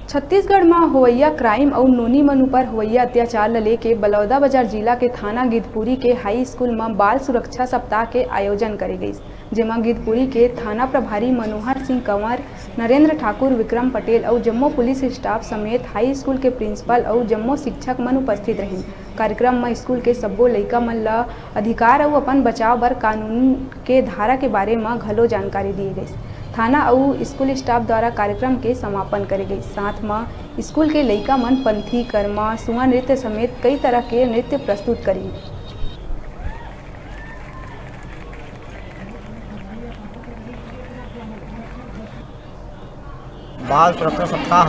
छत्तीसगढ़ में होवैया क्राइम और नोनी मन ऊपर होवैया अत्याचार ल लेके बलौदाबाजार जिला के थाना गिधपुरी के हाई स्कूल में बाल सुरक्षा सप्ताह के आयोजन करे गई, जेमा गिधपुरी के थाना प्रभारी मनोहर सिंह कंवर, नरेंद्र ठाकुर, विक्रम पटेल और जम्मू पुलिस स्टाफ समेत हाई स्कूल के प्रिंसिपल और जम्मू शिक्षक मन उपस्थित रहे। कार्यक्रम में स्कूल के सब्बो लइका मन ल अधिकार और अपन बचाव बर कानून के धारा के बारे में घलो जानकारी दी गई। थाना और स्कूल स्टाफ द्वारा कार्यक्रम के समापन करे गई। साथ में स्कूल के लइका मन पंथी, कर्मा, सुआ नृत्य समेत कई तरह के नृत्य प्रस्तुत करी। बाल सुरक्षा सप्ताह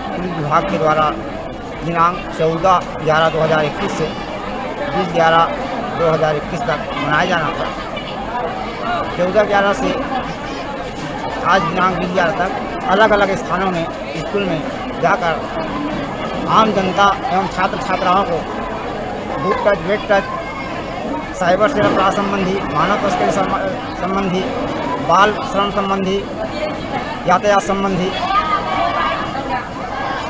पुलिस विभाग के द्वारा दिनांक 14/11/2021 से 20/11/2021 तक मनाया जाना था। 14/11 से आज दिनांक 20/11 तक अलग अलग स्थानों में स्कूल में जाकर आम जनता एवं छात्र छात्राओं को बूथ टच, वेट टच, साइबर सेल अपराध संबंधी, मानव तस्करी संबंधी, बाल श्रम संबंधी, यातायात संबंधी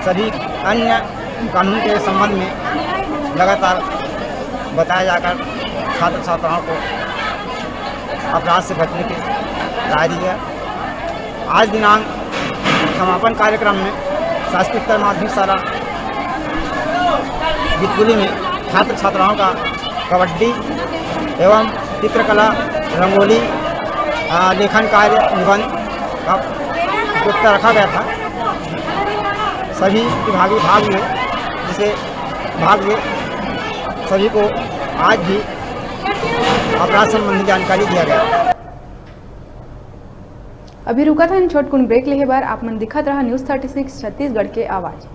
सभी अन्य कानून के संबंध में लगातार बताया जाकर छात्र छात्राओं को अपराध से बचने की राय दी है। आज दिनांक समापन कार्यक्रम में शासकीय माध्यमिक शाला गिधपुरी में छात्र छात्राओं का कबड्डी एवं चित्रकला, रंगोली, लेखन कार्य, निबंध का प्रतियोगिता रखा गया था। सभी विभागीय भाग लिए, जिसे भाग लिए सभी को आज भी अपराध संबंधी जानकारी दिया गया। अभी रुका था इन छोटकुन ब्रेक लेहे बार आप मन दिखत रहा न्यूज़ 36 छत्तीसगढ़ के आवाज़।